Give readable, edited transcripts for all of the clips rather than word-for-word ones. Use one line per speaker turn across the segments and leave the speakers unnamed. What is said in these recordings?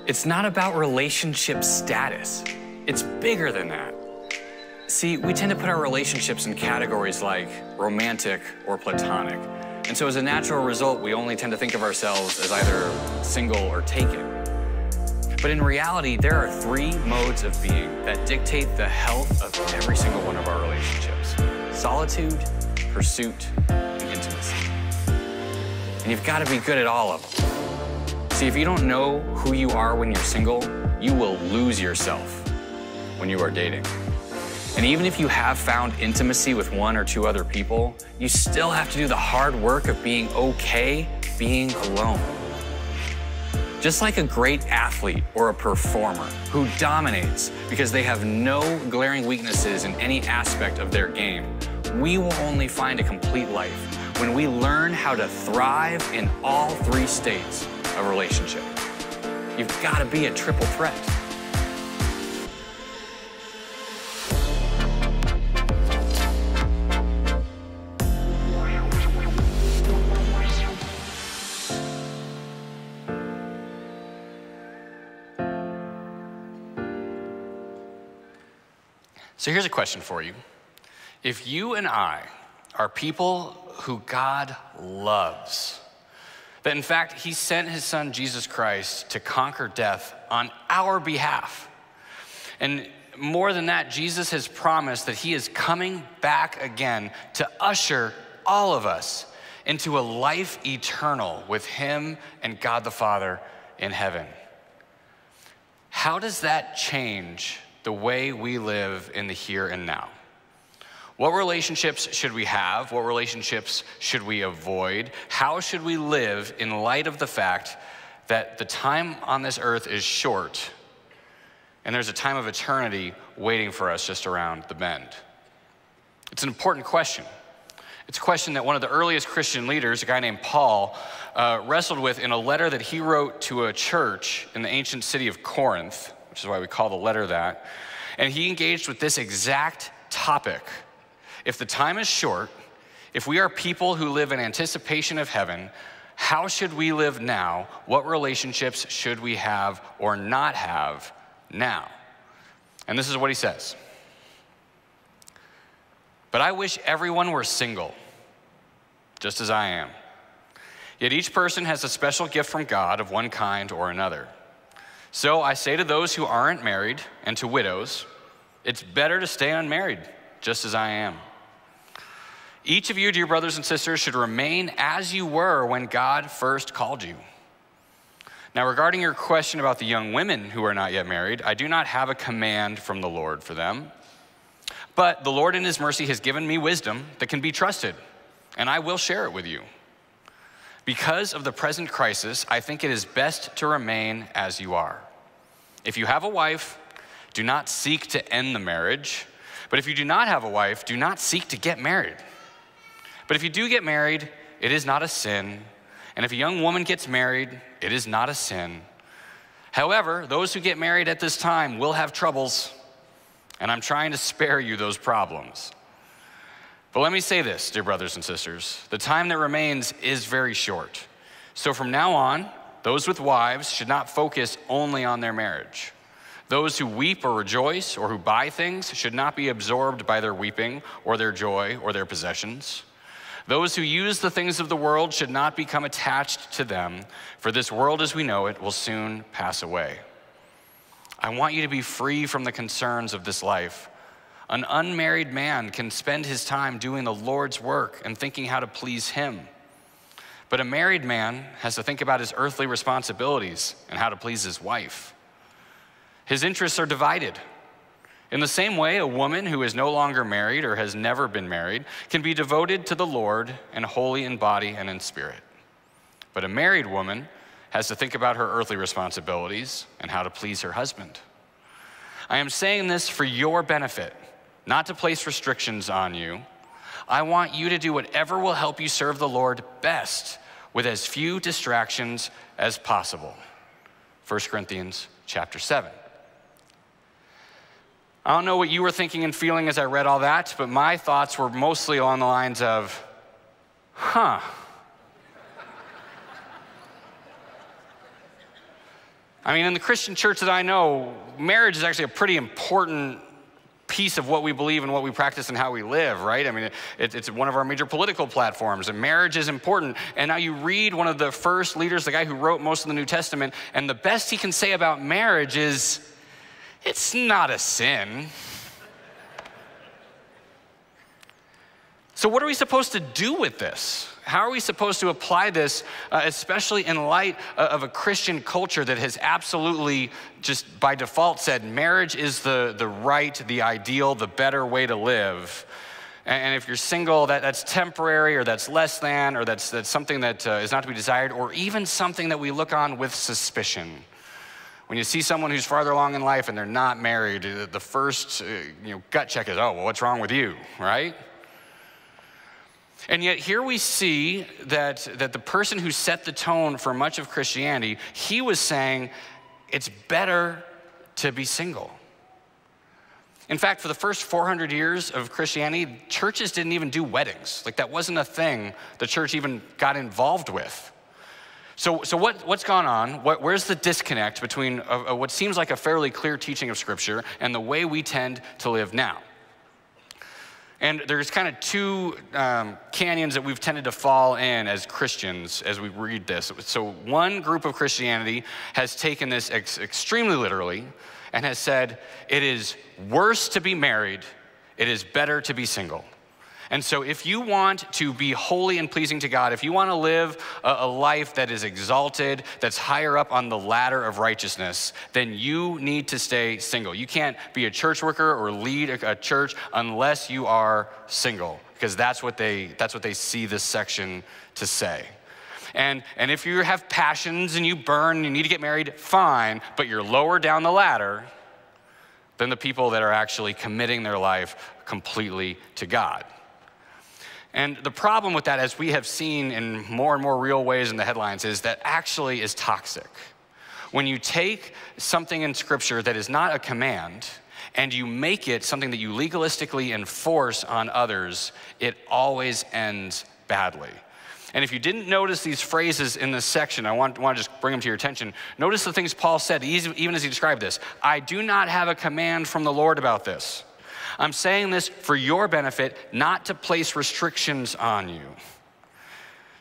It's not about relationship status. It's bigger than that. See, we tend to put our relationships in categories like romantic or platonic. And so as a natural result, we only tend to think of ourselves as either single or taken. But in reality, there are 3 modes of being that dictate the health of every single one of our relationships: solitude, pursuit, and intimacy. And you've got to be good at all of them. See, if you don't know who you are when you're single, you will lose yourself when you are dating. And even if you have found intimacy with 1 or 2 other people, you still have to do the hard work of being okay being alone. Just like a great athlete or a performer who dominates because they have no glaring weaknesses in any aspect of their game, we will only find a complete life when we learn how to thrive in all 3 states of relationship. You've got to be a triple threat. So here's a question for you. If you and I are people who God loves, that in fact, he sent his son, Jesus Christ, to conquer death on our behalf. And more than that, Jesus has promised that he is coming back again to usher all of us into a life eternal with him and God the Father in heaven. How does that change the way we live in the here and now? What relationships should we have? What relationships should we avoid? How should we live in light of the fact that the time on this earth is short and there's a time of eternity waiting for us just around the bend? It's an important question. It's a question that one of the earliest Christian leaders, a guy named Paul, wrestled with in a letter that he wrote to a church in the ancient city of Corinth, which is why we call the letter that. And he engaged with this exact topic. If the time is short, if we are people who live in anticipation of heaven, how should we live now? What relationships should we have or not have now? And this is what he says. But I wish everyone were single, just as I am. Yet each person has a special gift from God of one kind or another. So I say to those who aren't married and to widows, it's better to stay unmarried, just as I am. Each of you, dear brothers and sisters, should remain as you were when God first called you. Now, regarding your question about the young women who are not yet married, I do not have a command from the Lord for them. But the Lord in his mercy has given me wisdom that can be trusted, and I will share it with you. Because of the present crisis, I think it is best to remain as you are. If you have a wife, do not seek to end the marriage. But if you do not have a wife, do not seek to get married. But if you do get married, it is not a sin. And if a young woman gets married, it is not a sin. However, those who get married at this time will have troubles, and I'm trying to spare you those problems. But let me say this, dear brothers and sisters, the time that remains is very short. So from now on, those with wives should not focus only on their marriage. Those who weep or rejoice or who buy things should not be absorbed by their weeping or their joy or their possessions. Those who use the things of the world should not become attached to them, for this world as we know it will soon pass away. I want you to be free from the concerns of this life. An unmarried man can spend his time doing the Lord's work and thinking how to please him. But a married man has to think about his earthly responsibilities and how to please his wife. His interests are divided. In the same way, a woman who is no longer married or has never been married can be devoted to the Lord and holy in body and in spirit. But a married woman has to think about her earthly responsibilities and how to please her husband. I am saying this for your benefit, not to place restrictions on you. I want you to do whatever will help you serve the Lord best with as few distractions as possible. 1 Corinthians chapter 7. I don't know what you were thinking and feeling as I read all that, but my thoughts were mostly along the lines of, I mean, in the Christian church that I know, marriage is actually a pretty important piece of what we believe and what we practice and how we live, right? I mean, it's one of our major political platforms, and marriage is important. And now you read one of the first leaders, the guy who wrote most of the New Testament, and the best he can say about marriage is, it's not a sin. So what are we supposed to do with this? How are we supposed to apply this, especially in light of a Christian culture that has absolutely just by default said marriage is the right, the ideal, the better way to live. And if you're single, that's temporary, or that's less than, or that's something that is not to be desired, or even something that we look on with suspicion. When you see someone who's farther along in life and they're not married, the first gut check is, oh, well, what's wrong with you, right? And yet here we see that the person who set the tone for much of Christianity, he was saying it's better to be single. In fact, for the first 400 years of Christianity, churches didn't even do weddings. Like, that wasn't a thing the church even got involved with. So what's gone on? Where's the disconnect between what seems like a fairly clear teaching of Scripture and the way we tend to live now? And there's kind of two canyons that we've tended to fall in as Christians as we read this. So one group of Christianity has taken this extremely literally and has said, it is worse to be married, it is better to be single. And so if you want to be holy and pleasing to God, if you want to live a life that is exalted, that's higher up on the ladder of righteousness, then you need to stay single. You can't be a church worker or lead a church unless you are single, because that's what they see this section to say. And if you have passions and you burn and you need to get married, fine, but you're lower down the ladder than the people that are actually committing their life completely to God. And the problem with that, as we have seen in more and more real ways in the headlines, is that actually is toxic. When you take something in Scripture that is not a command and you make it something that you legalistically enforce on others, it always ends badly. And if you didn't notice these phrases in this section, I want to just bring them to your attention. Notice the things Paul said, even as he described this. I do not have a command from the Lord about this. I'm saying this for your benefit, not to place restrictions on you.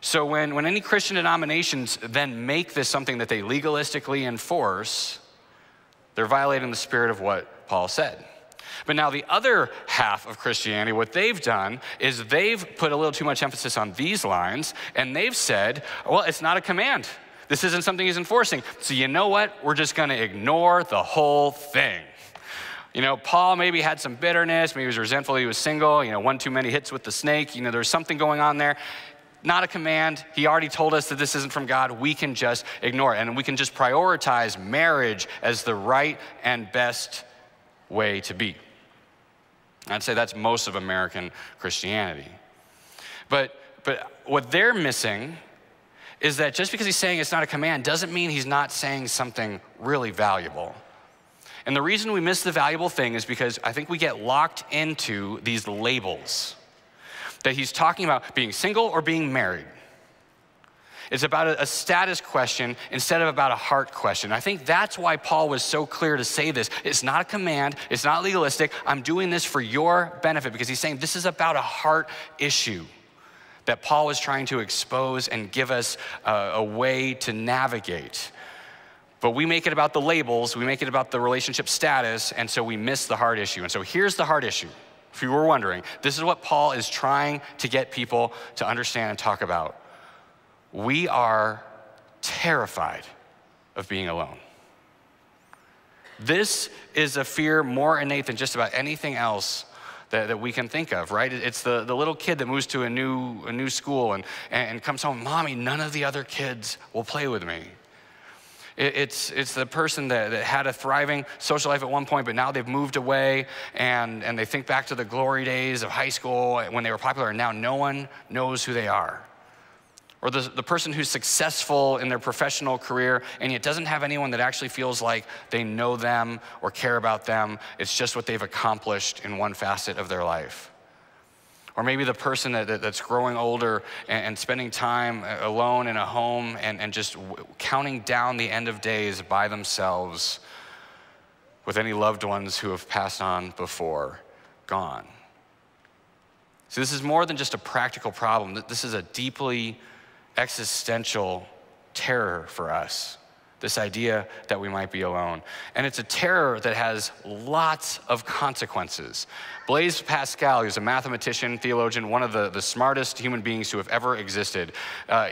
So when any Christian denominations then make this something that they legalistically enforce, they're violating the spirit of what Paul said. But now the other half of Christianity, what they've done is they've put a little too much emphasis on these lines, and they've said, well, it's not a command. This isn't something he's enforcing. So you know what? We're just going to ignore the whole thing. Paul maybe had some bitterness, maybe he was resentful he was single, one too many hits with the snake, there's something going on there. Not a command. He already told us that this isn't from God. We can just ignore it, and we can just prioritize marriage as the right and best way to be. I'd say that's most of American Christianity. But what they're missing is that just because he's saying it's not a command doesn't mean he's not saying something really valuable. And the reason we miss the valuable thing is because I think we get locked into these labels that he's talking about being single or being married. It's about a status question instead of about a heart question. I think that's why Paul was so clear to say this. It's not a command. It's not legalistic. I'm doing this for your benefit, because he's saying this is about a heart issue that Paul was trying to expose and give us a way to navigate. But we make it about the labels, we make it about the relationship status, and so we miss the heart issue. And so here's the heart issue. If you were wondering, this is what Paul is trying to get people to understand and talk about. We are terrified of being alone. This is a fear more innate than just about anything else that we can think of, right? It's the little kid that moves to a new school and comes home, Mommy, none of the other kids will play with me. It's the person that had a thriving social life at one point, but now they've moved away and they think back to the glory days of high school when they were popular, and now no one knows who they are. Or the person who's successful in their professional career and yet doesn't have anyone that actually feels like they know them or care about them. It's just what they've accomplished in one facet of their life. Or maybe the person that's growing older and spending time alone in a home and just counting down the end of days by themselves with any loved ones who have passed on before gone. So this is more than just a practical problem. This is a deeply existential terror for us, this idea that we might be alone. And it's a terror that has lots of consequences. Blaise Pascal, who's a mathematician, theologian, one of the smartest human beings who have ever existed,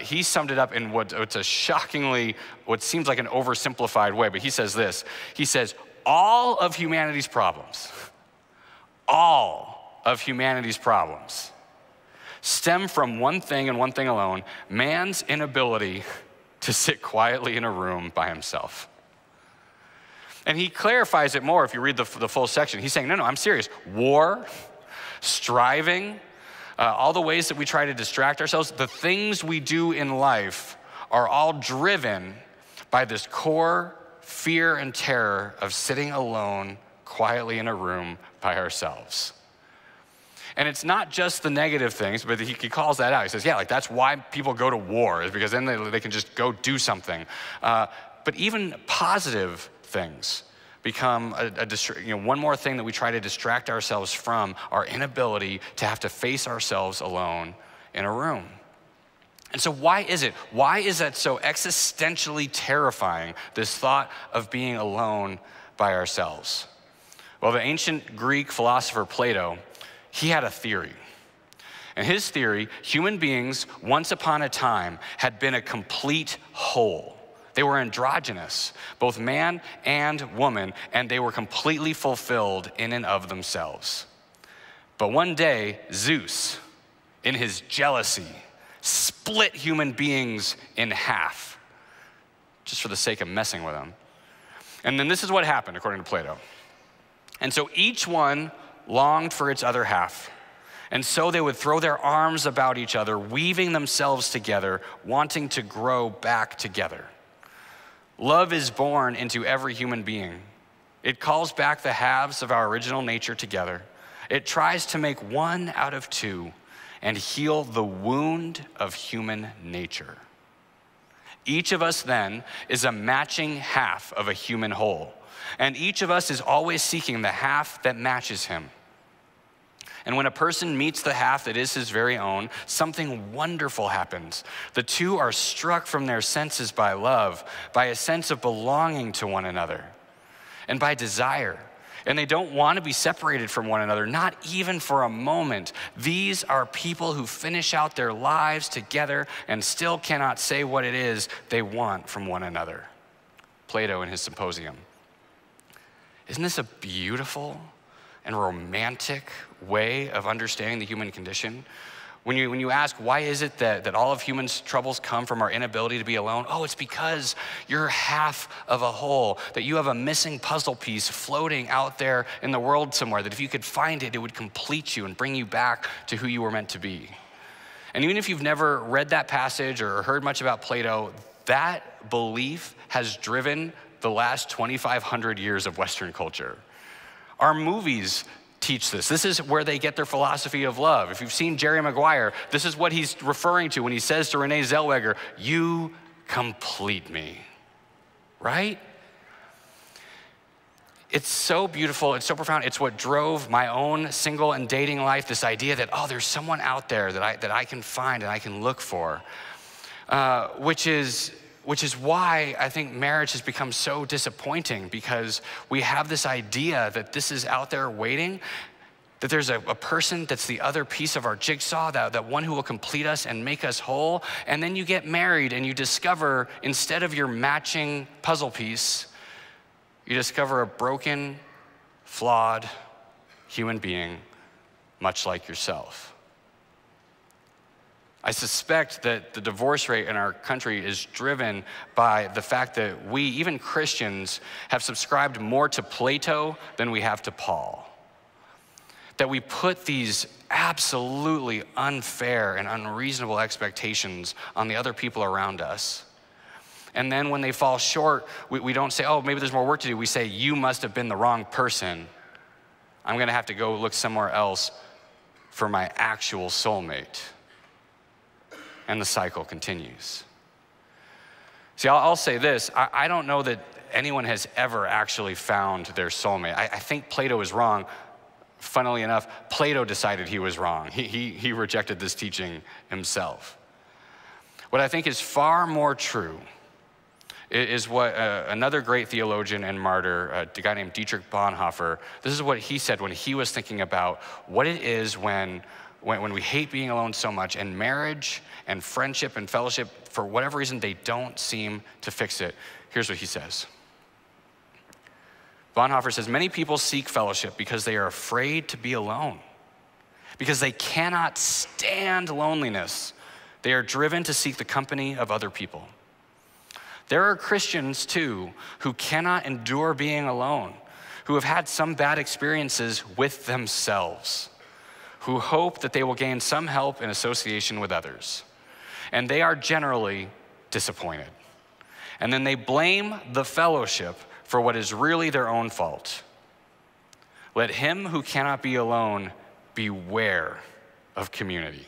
he summed it up in what's a shockingly, what seems like an oversimplified way, but he says this. He says, all of humanity's problems stem from one thing and one thing alone: man's inability to sit quietly in a room by himself. And he clarifies it more if you read the full section. He's saying, no, I'm serious. War, striving, all the ways that we try to distract ourselves, the things we do in life are all driven by this core fear and terror of sitting alone quietly in a room by ourselves. And it's not just the negative things, but he calls that out. He says, yeah, like that's why people go to war, is because then they can just go do something. But even positive things become one more thing that we try to distract ourselves from, our inability to have to face ourselves alone in a room. And so why is it? Why is that so existentially terrifying, this thought of being alone by ourselves? Well, the ancient Greek philosopher Plato, he had a theory. And his theory, human beings, once upon a time, had been a complete whole. They were androgynous, both man and woman, and they were completely fulfilled in and of themselves. But one day, Zeus, in his jealousy, split human beings in half, just for the sake of messing with them. And then this is what happened, according to Plato. And so each one longed for its other half. And so they would throw their arms about each other, weaving themselves together, wanting to grow back together. Love is born into every human being. It calls back the halves of our original nature together. It tries to make one out of two and heal the wound of human nature. Each of us then is a matching half of a human whole. And each of us is always seeking the half that matches him. And when a person meets the half that is his very own, something wonderful happens. The two are struck from their senses by love, by a sense of belonging to one another, and by desire. And they don't want to be separated from one another, not even for a moment. These are people who finish out their lives together and still cannot say what it is they want from one another. Plato in his Symposium. Isn't this a beautiful and romantic way of understanding the human condition? When you ask, why is it that all of humans' troubles come from our inability to be alone? Oh, it's because you're half of a whole, that you have a missing puzzle piece floating out there in the world somewhere, that if you could find it, it would complete you and bring you back to who you were meant to be. And even if you've never read that passage or heard much about Plato, that belief has driven the last 2,500 years of Western culture. Our movies teach this. This is where they get their philosophy of love. If you've seen Jerry Maguire, this is what he's referring to when he says to Renee Zellweger, "You complete me," right? It's so beautiful, it's so profound. It's what drove my own single and dating life, this idea that, oh, there's someone out there that I can find and I can look for, which is why I think marriage has become so disappointing, because we have this idea that this is out there waiting, that there's a person that's the other piece of our jigsaw, that one who will complete us and make us whole. And then you get married and you discover, instead of your matching puzzle piece, you discover a broken, flawed human being, much like yourself. I suspect that the divorce rate in our country is driven by the fact that we, even Christians, have subscribed more to Plato than we have to Paul. That we put these absolutely unfair and unreasonable expectations on the other people around us. And then when they fall short, we don't say, oh, maybe there's more work to do. We say, you must have been the wrong person. I'm gonna have to go look somewhere else for my actual soulmate. And the cycle continues. See, I'll say this. I don't know that anyone has ever actually found their soulmate. I think Plato is wrong. Funnily enough, Plato decided he was wrong. He rejected this teaching himself. What I think is far more true is what another great theologian and martyr, a guy named Dietrich Bonhoeffer, this is what he said when he was thinking about what it is when we hate being alone so much, and marriage and friendship and fellowship, for whatever reason, they don't seem to fix it. Here's what he says. Bonhoeffer says, many people seek fellowship because they are afraid to be alone, because they cannot stand loneliness. They are driven to seek the company of other people. There are Christians, too, who cannot endure being alone, who have had some bad experiences with themselves, who hope that they will gain some help in association with others. And they are generally disappointed. And then they blame the fellowship for what is really their own fault. Let him who cannot be alone beware of community.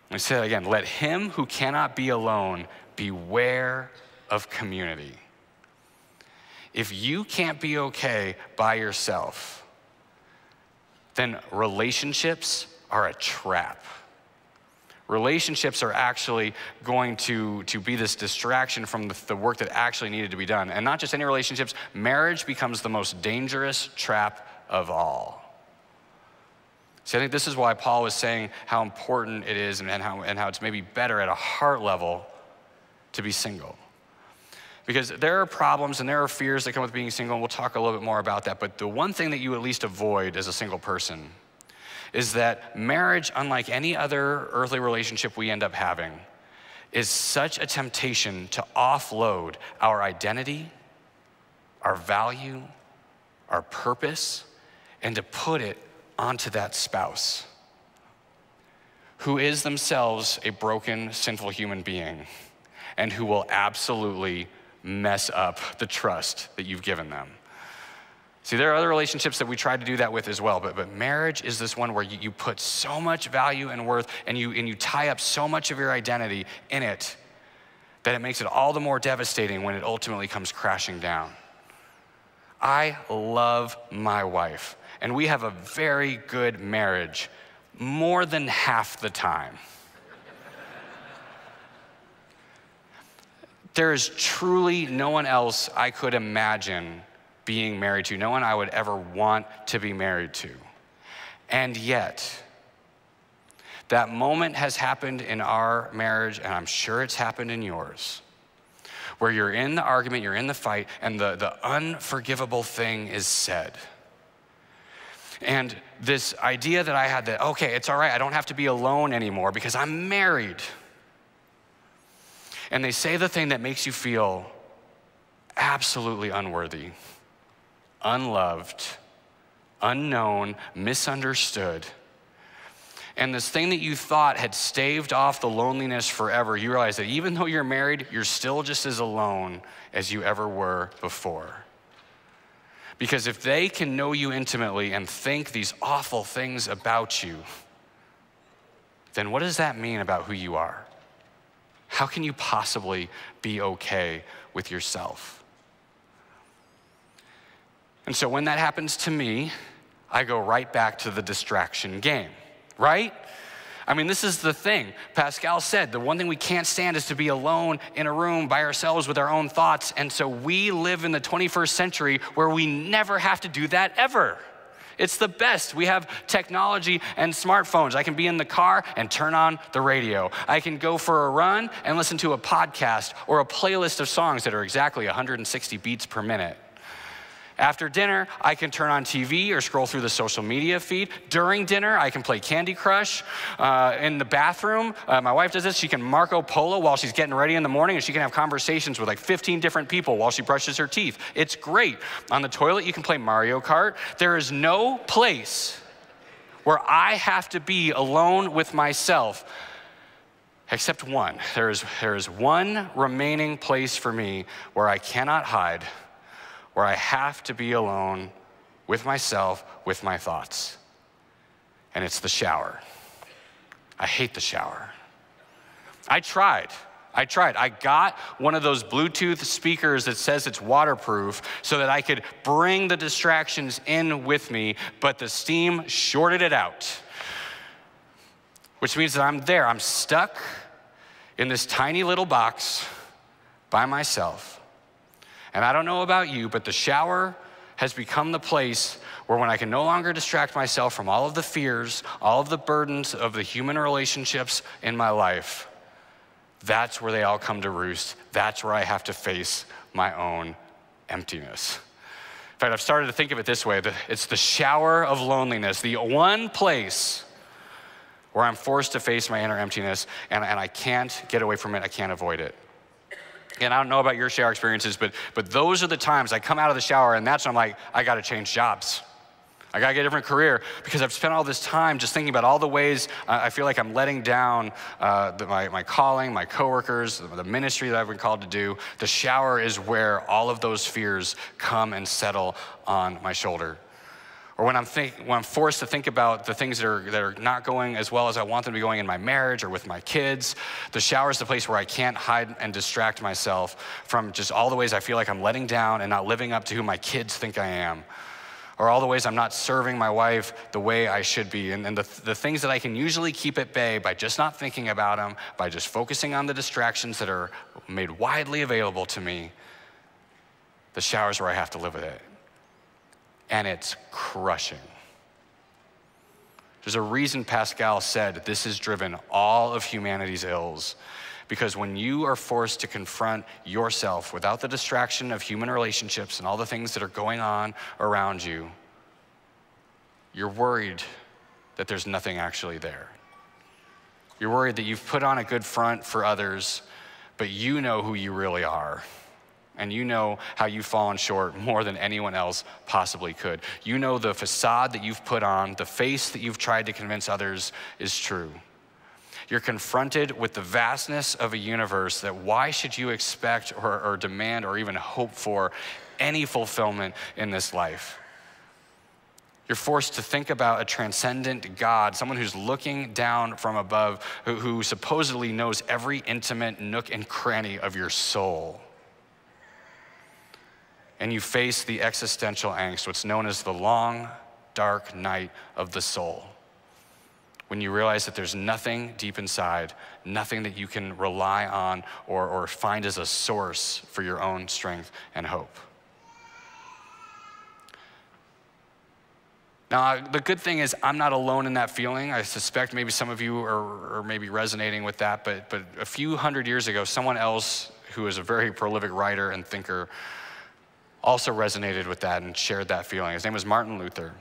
Let me say that again. Let him who cannot be alone beware of community. If you can't be okay by yourself, then relationships are a trap. Relationships are actually going to be this distraction from the work that actually needed to be done. And not just any relationships, marriage becomes the most dangerous trap of all. See, I think this is why Paul was saying how important it is and how it's maybe better at a heart level to be single. Because there are problems and there are fears that come with being single, and we'll talk a little bit more about that. But the one thing that you at least avoid as a single person is that marriage, unlike any other earthly relationship we end up having, is such a temptation to offload our identity, our value, our purpose, and to put it onto that spouse who is themselves a broken, sinful human being and who will absolutely mess up the trust that you've given them. See, there are other relationships that we try to do that with as well, but marriage is this one where you put so much value and worth and you tie up so much of your identity in it that it makes it all the more devastating when it ultimately comes crashing down. I love my wife, and we have a very good marriage more than half the time. There is truly no one else I could imagine being married to, no one I would ever want to be married to. And yet, that moment has happened in our marriage, and I'm sure it's happened in yours, where you're in the argument, you're in the fight, and the unforgivable thing is said. And this idea that I had that, okay, it's all right, I don't have to be alone anymore because I'm married. And they say the thing that makes you feel absolutely unworthy, unloved, unknown, misunderstood. And this thing that you thought had staved off the loneliness forever, you realize that even though you're married, you're still just as alone as you ever were before. Because if they can know you intimately and think these awful things about you, then what does that mean about who you are? How can you possibly be okay with yourself? And so when that happens to me, I go right back to the distraction game, right? I mean, this is the thing. Pascal said the one thing we can't stand is to be alone in a room by ourselves with our own thoughts. And so we live in the 21st century where we never have to do that ever. It's the best. We have technology and smartphones. I can be in the car and turn on the radio. I can go for a run and listen to a podcast or a playlist of songs that are exactly 160 beats per minute. After dinner, I can turn on TV or scroll through the social media feed. During dinner, I can play Candy Crush. In the bathroom, my wife does this. She can Marco Polo while she's getting ready in the morning, and she can have conversations with like 15 different people while she brushes her teeth. It's great. On the toilet, you can play Mario Kart. There is no place where I have to be alone with myself except one. There is one remaining place for me where I cannot hide, where I have to be alone with myself, with my thoughts. and it's the shower. I hate the shower. I tried. I got one of those Bluetooth speakers that says it's waterproof so that I could bring the distractions in with me, but the steam shorted it out, which means that I'm stuck in this tiny little box by myself. And I don't know about you, but the shower has become the place where when I can no longer distract myself from all of the fears, all of the burdens of the human relationships in my life, that's where they all come to roost. That's where I have to face my own emptiness. In fact, I've started to think of it this way. It's the shower of loneliness, the one place where I'm forced to face my inner emptiness, and I can't get away from it. I can't avoid it. And I don't know about your shower experiences, but those are the times I come out of the shower, and that's when I'm like, I got to change jobs. I got to get a different career, because I've spent all this time just thinking about all the ways I feel like I'm letting down my calling, my coworkers, the ministry that I've been called to do. The shower is where all of those fears come and settle on my shoulder. Or when I'm forced to think about the things that are not going as well as I want them to be going in my marriage or with my kids, the shower is the place where I can't hide and distract myself from just all the ways I feel like I'm letting down and not living up to who my kids think I am. Or all the ways I'm not serving my wife the way I should be. And the things that I can usually keep at bay by just not thinking about them, by just focusing on the distractions that are made widely available to me, the shower's where I have to live with it. And it's crushing. There's a reason Pascal said this has driven all of humanity's ills. Because when you are forced to confront yourself without the distraction of human relationships and all the things that are going on around you, you're worried that there's nothing actually there. You're worried that you've put on a good front for others, but you know who you really are. And you know how you've fallen short more than anyone else possibly could. You know the facade that you've put on, the face that you've tried to convince others is true. You're confronted with the vastness of a universe that why should you expect or demand or even hope for any fulfillment in this life? You're forced to think about a transcendent God, someone who's looking down from above, who supposedly knows every intimate nook and cranny of your soul. And you face the existential angst, what's known as the long, dark night of the soul. When you realize that there's nothing deep inside, nothing that you can rely on or find as a source for your own strength and hope. Now, the good thing is I'm not alone in that feeling. I suspect maybe some of you are maybe resonating with that, but a few hundred years ago, someone else who is a very prolific writer and thinker also resonated with that and shared that feeling. His name was Martin Luther.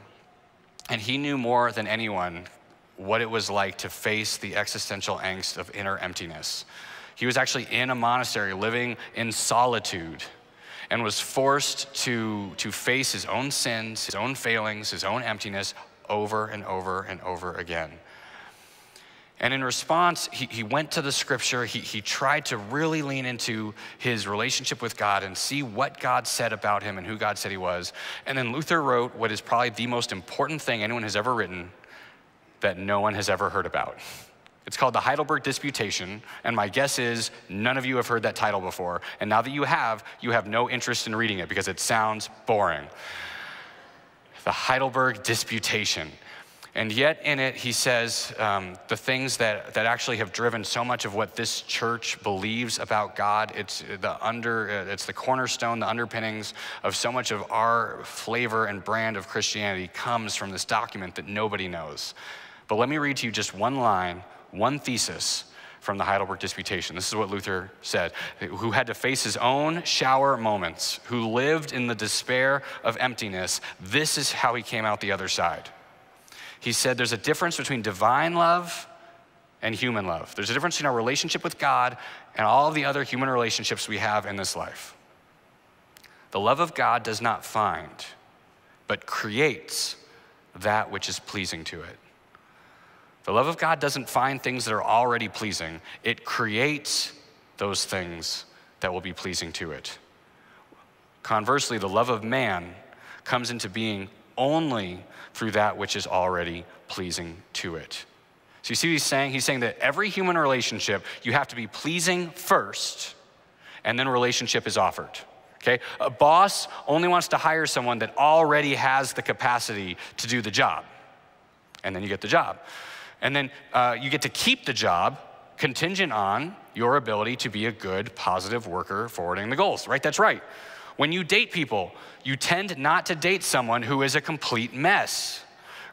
And he knew more than anyone what it was like to face the existential angst of inner emptiness. He was actually in a monastery living in solitude and was forced to face his own sins, his own failings, his own emptiness over and over and over again. And in response, he went to the scripture. He tried to really lean into his relationship with God and see what God said about him and who God said he was. And then Luther wrote what is probably the most important thing anyone has ever written that no one has ever heard about. It's called the Heidelberg Disputation, and my guess is none of you have heard that title before. And now that you have no interest in reading it because it sounds boring. The Heidelberg Disputation. And yet in it, he says the things that actually have driven so much of what this church believes about God. It's the cornerstone, the underpinnings of so much of our flavor and brand of Christianity comes from this document that nobody knows. But let me read to you just one line, one thesis from the Heidelberg Disputation. This is what Luther said, who had to face his own shower moments, who lived in the despair of emptiness. This is how he came out the other side. He said there's a difference between divine love and human love. There's a difference in our relationship with God and all of the other human relationships we have in this life. The love of God does not find, but creates that which is pleasing to it. The love of God doesn't find things that are already pleasing. It creates those things that will be pleasing to it. Conversely, the love of man comes into being only through that which is already pleasing to it. So you see what he's saying? He's saying that every human relationship, you have to be pleasing first, and then relationship is offered. Okay? A boss only wants to hire someone that already has the capacity to do the job. And then you get the job. And then you get to keep the job contingent on your ability to be a good, positive worker forwarding the goals, right? That's right. When you date people, you tend not to date someone who is a complete mess,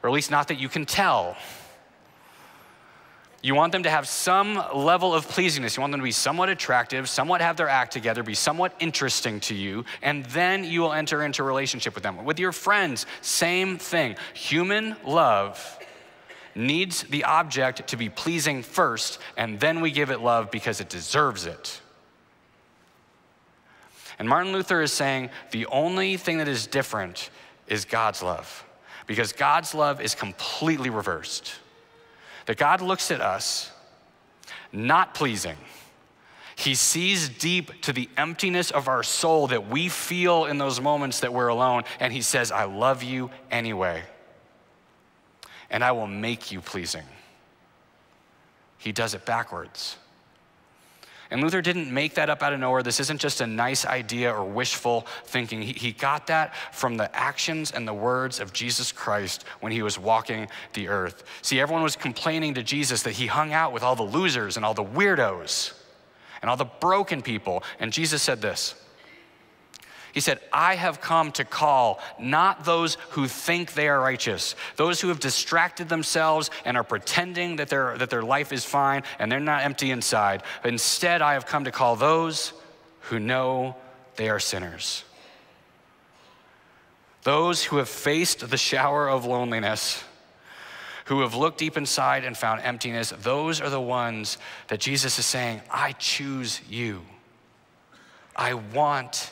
or at least not that you can tell. You want them to have some level of pleasingness. You want them to be somewhat attractive, somewhat have their act together, be somewhat interesting to you, and then you will enter into a relationship with them. With your friends, same thing. Human love needs the object to be pleasing first, and then we give it love because it deserves it. And Martin Luther is saying the only thing that is different is God's love, because God's love is completely reversed. That God looks at us, not pleasing. He sees deep to the emptiness of our soul that we feel in those moments that we're alone, and he says, I love you anyway, and I will make you pleasing. He does it backwards. And Luther didn't make that up out of nowhere. This isn't just a nice idea or wishful thinking. He got that from the actions and the words of Jesus Christ when he was walking the earth. See, everyone was complaining to Jesus that he hung out with all the losers and all the weirdos and all the broken people. And Jesus said this. He said, I have come to call not those who think they are righteous, those who have distracted themselves and are pretending that their life is fine and they're not empty inside. But instead, I have come to call those who know they are sinners. Those who have faced the shower of loneliness, who have looked deep inside and found emptiness, those are the ones that Jesus is saying, I choose you. I want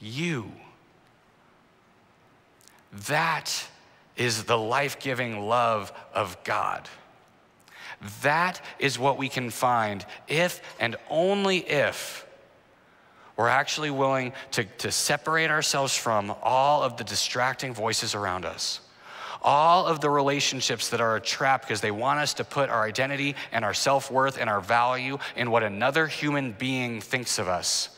you. That is the life-giving love of God. That is what we can find if and only if we're actually willing to separate ourselves from all of the distracting voices around us. All of the relationships that are a trap because they want us to put our identity and our self-worth and our value in what another human being thinks of us,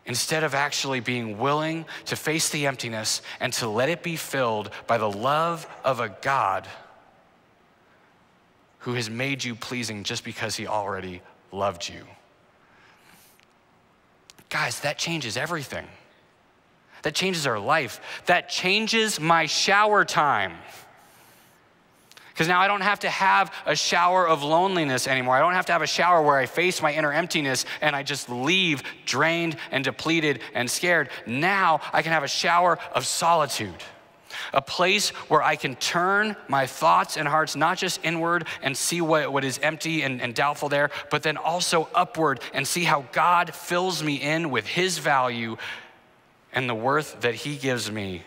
instead of actually being willing to face the emptiness and to let it be filled by the love of a God who has made you pleasing just because he already loved you. Guys, that changes everything. That changes our life. That changes my shower time. Because now I don't have to have a shower of loneliness anymore. I don't have to have a shower where I face my inner emptiness and I just leave drained and depleted and scared. Now I can have a shower of solitude, a place where I can turn my thoughts and hearts not just inward and see what is empty and doubtful there, but then also upward and see how God fills me in with his value and the worth that he gives me,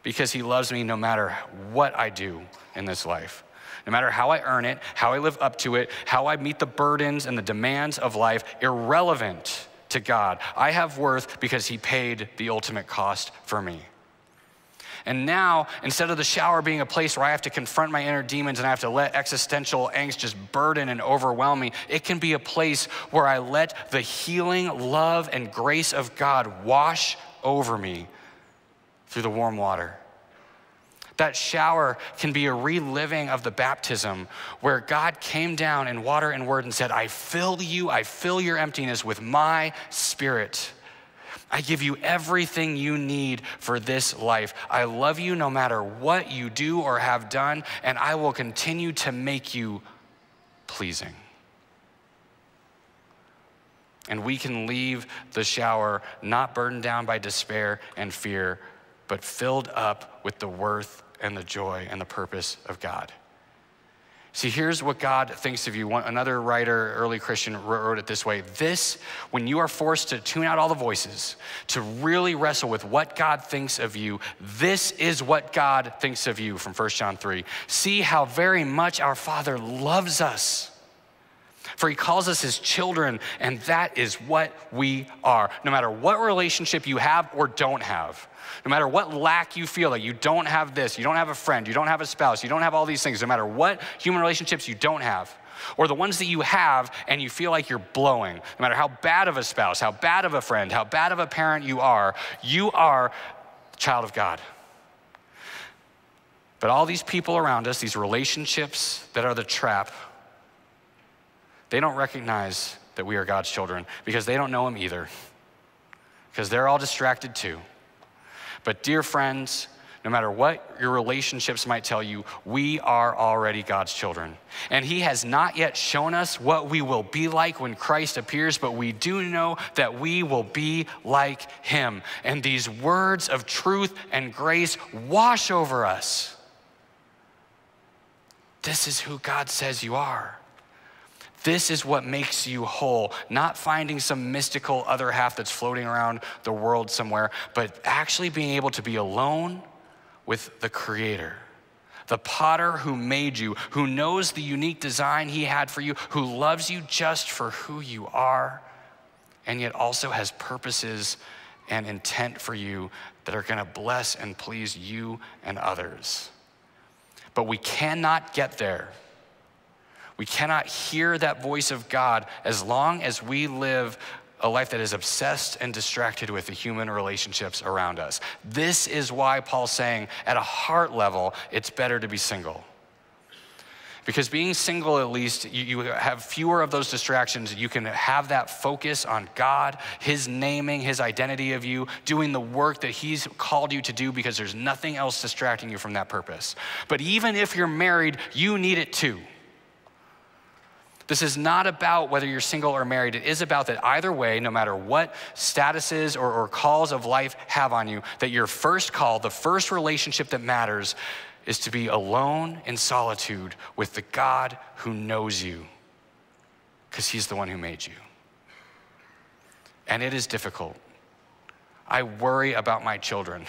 because he loves me no matter what I do in this life. No matter how I earn it, how I live up to it, how I meet the burdens and the demands of life, irrelevant to God. I have worth because he paid the ultimate cost for me. And now, instead of the shower being a place where I have to confront my inner demons and I have to let existential angst just burden and overwhelm me, it can be a place where I let the healing love and grace of God wash over me through the warm water. That shower can be a reliving of the baptism where God came down in water and word and said, I fill you, I fill your emptiness with my spirit. I give you everything you need for this life. I love you no matter what you do or have done, and I will continue to make you pleasing. And we can leave the shower not burdened down by despair and fear, but filled up with the worth and the joy and the purpose of God. See, here's what God thinks of you. Another writer, early Christian, wrote it this way. This, when you are forced to tune out all the voices, to really wrestle with what God thinks of you, this is what God thinks of you from 1 John 3. See how very much our Father loves us, For he calls us his children, and that is what we are. No matter what relationship you have or don't have, no matter what lack you feel, like you don't have this, you don't have a friend, you don't have a spouse, you don't have all these things, no matter what human relationships you don't have, or the ones that you have and you feel like you're blowing, no matter how bad of a spouse, how bad of a friend, how bad of a parent you are a child of God. But all these people around us, these relationships that are the trap, they don't recognize that we are God's children because they don't know him either, because they're all distracted too. But dear friends, no matter what your relationships might tell you, we are already God's children. And he has not yet shown us what we will be like when Christ appears, but we do know that we will be like him. And these words of truth and grace wash over us. This is who God says you are. This is what makes you whole, not finding some mystical other half that's floating around the world somewhere, but actually being able to be alone with the Creator, the potter who made you, who knows the unique design he had for you, who loves you just for who you are, and yet also has purposes and intent for you that are gonna bless and please you and others. But we cannot get there. We cannot hear that voice of God as long as we live a life that is obsessed and distracted with the human relationships around us. This is why Paul's saying, at a heart level, it's better to be single. Because being single, at least, you have fewer of those distractions. You can have that focus on God, his naming, his identity of you, doing the work that he's called you to do because there's nothing else distracting you from that purpose. But even if you're married, you need it too. This is not about whether you're single or married. It is about that either way, no matter what statuses or calls of life have on you, that your first call, the first relationship that matters, is to be alone in solitude with the God who knows you, because he's the one who made you. And it is difficult. I worry about my children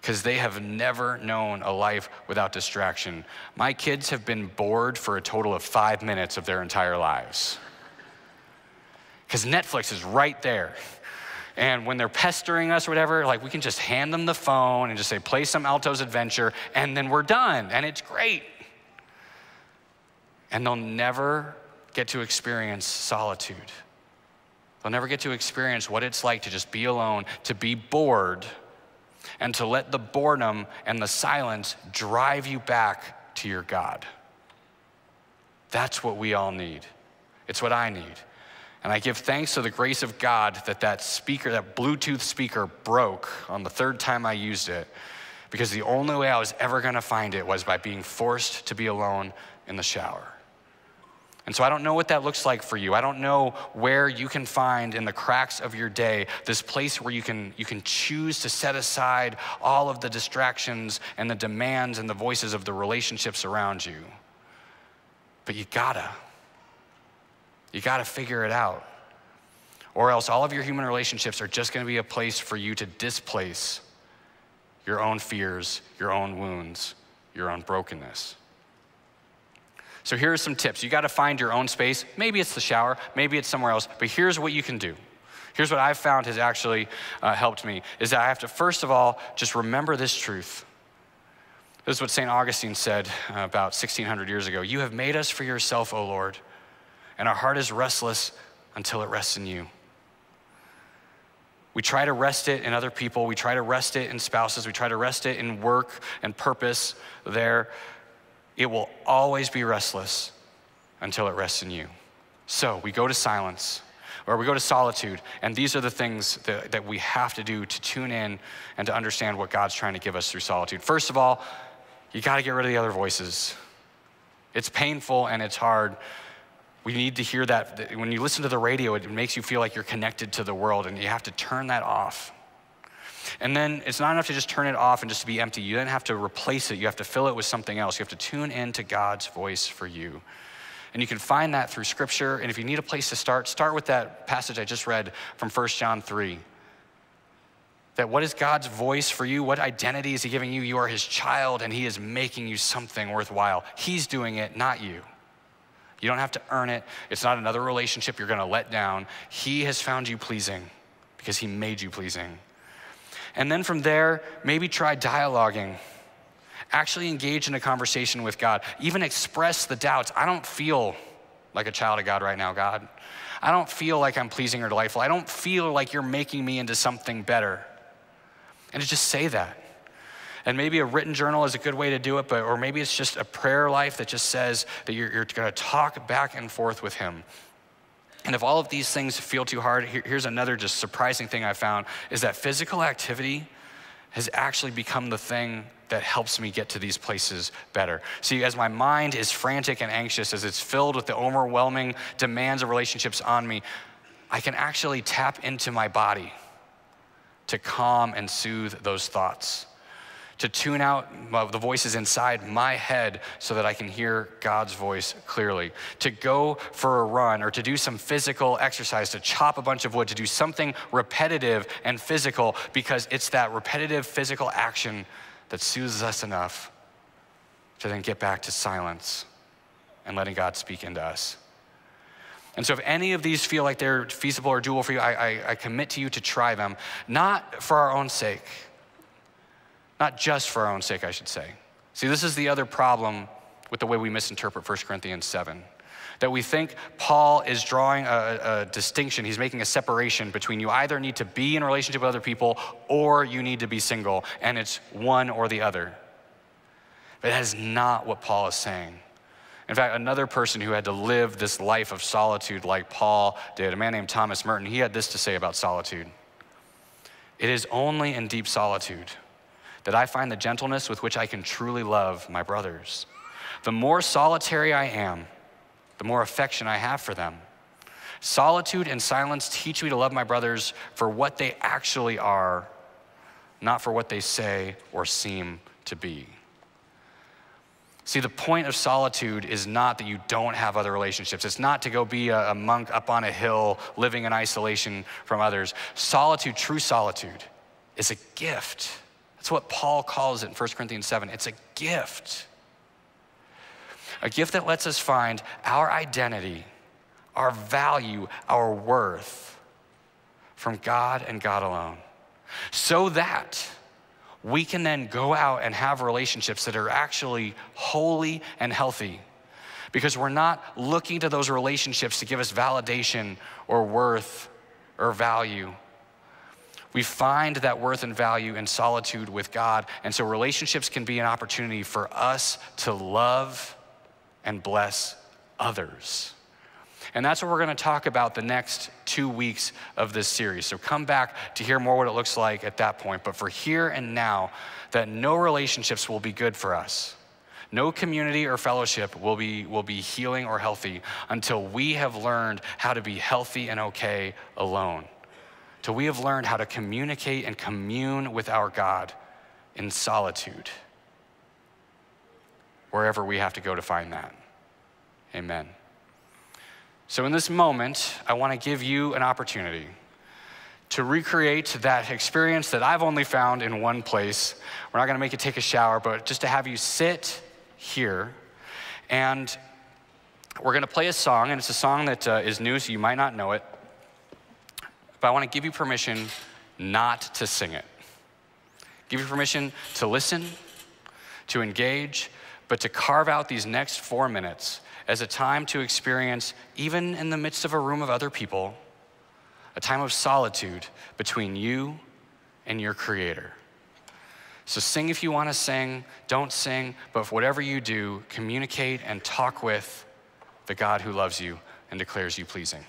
because they have never known a life without distraction. My kids have been bored for a total of 5 minutes of their entire lives because Netflix is right there. And when they're pestering us or whatever, like we can just hand them the phone and just say, play some Alto's Adventure, and then we're done, and it's great. And they'll never get to experience solitude. They'll never get to experience what it's like to just be alone, to be bored, and to let the boredom and the silence drive you back to your God. That's what we all need. It's what I need. And I give thanks to the grace of God that speaker, that Bluetooth speaker broke on the third time I used it, because the only way I was ever gonna find it was by being forced to be alone in the shower. And so I don't know what that looks like for you. I don't know where you can find in the cracks of your day this place where you can choose to set aside all of the distractions and the demands and the voices of the relationships around you. But you gotta figure it out. Or else all of your human relationships are just gonna be a place for you to displace your own fears, your own wounds, your own brokenness. So here are some tips. You gotta find your own space. Maybe it's the shower, maybe it's somewhere else, but here's what you can do. Here's what I've found has actually helped me, is that I have to, first of all, just remember this truth. This is what St. Augustine said about 1,600 years ago. You have made us for yourself, O Lord, and our heart is restless until it rests in you. We try to rest it in other people. We try to rest it in spouses. We try to rest it in work and purpose there. It will always be restless until it rests in you. So we go to silence, or we go to solitude, and these are the things that we have to do to tune in and to understand what God's trying to give us through solitude. First of all, you gotta get rid of the other voices. It's painful and it's hard. We need to hear that. When you listen to the radio, it makes you feel like you're connected to the world, and you have to turn that off. And then it's not enough to just turn it off and just to be empty. You then have to replace it. You have to fill it with something else. You have to tune into God's voice for you. And you can find that through Scripture. And if you need a place to start with that passage I just read from 1 John 3. That what is God's voice for you? What identity is he giving you? You are his child, and he is making you something worthwhile. He's doing it, not you. You don't have to earn it. It's not another relationship you're gonna let down. He has found you pleasing because he made you pleasing. And then from there, maybe try dialoguing. Actually engage in a conversation with God. Even express the doubts. I don't feel like a child of God right now, God. I don't feel like I'm pleasing or delightful. I don't feel like you're making me into something better. And to just say that. And maybe a written journal is a good way to do it, or maybe it's just a prayer life that just says that you're gonna talk back and forth with him. And if all of these things feel too hard, here's another just surprising thing I found, is that physical activity has actually become the thing that helps me get to these places better. See, as my mind is frantic and anxious, as it's filled with the overwhelming demands of relationships on me, I can actually tap into my body to calm and soothe those thoughts, to tune out the voices inside my head so that I can hear God's voice clearly, to go for a run or to do some physical exercise, to chop a bunch of wood, to do something repetitive and physical, because it's that repetitive physical action that soothes us enough to then get back to silence and letting God speak into us. And so if any of these feel like they're feasible or doable for you, I commit to you to try them, not for our own sake, not just for our own sake, I should say. See, this is the other problem with the way we misinterpret 1 Corinthians 7, that we think Paul is drawing a distinction. He's making a separation between you either need to be in a relationship with other people or you need to be single, and it's one or the other. But that is not what Paul is saying. In fact, another person who had to live this life of solitude like Paul did, a man named Thomas Merton, he had this to say about solitude. It is only in deep solitude that I find the gentleness with which I can truly love my brothers. The more solitary I am, the more affection I have for them. Solitude and silence teach me to love my brothers for what they actually are, not for what they say or seem to be. See, the point of solitude is not that you don't have other relationships. It's not to go be a monk up on a hill living in isolation from others. Solitude, true solitude, is a gift. That's what Paul calls it in 1 Corinthians 7. It's a gift. A gift that lets us find our identity, our value, our worth from God and God alone, so that we can then go out and have relationships that are actually holy and healthy, because we're not looking to those relationships to give us validation or worth or value. We find that worth and value in solitude with God, and so relationships can be an opportunity for us to love and bless others. And that's what we're gonna talk about the next 2 weeks of this series. So come back to hear more what it looks like at that point. But for here and now, that no relationships will be good for us. No community or fellowship will be healing or healthy until we have learned how to be healthy and okay alone. Till we have learned how to communicate and commune with our God in solitude, wherever we have to go to find that. Amen. So in this moment, I want to give you an opportunity to recreate that experience that I've only found in one place. We're not going to make you take a shower, but just to have you sit here, and we're going to play a song, and it's a song that is new, so you might not know it, but I want to give you permission not to sing it. Give you permission to listen, to engage, but to carve out these next 4 minutes as a time to experience, even in the midst of a room of other people, a time of solitude between you and your Creator. So sing if you want to sing, don't sing, but whatever you do, communicate and talk with the God who loves you and declares you pleasing.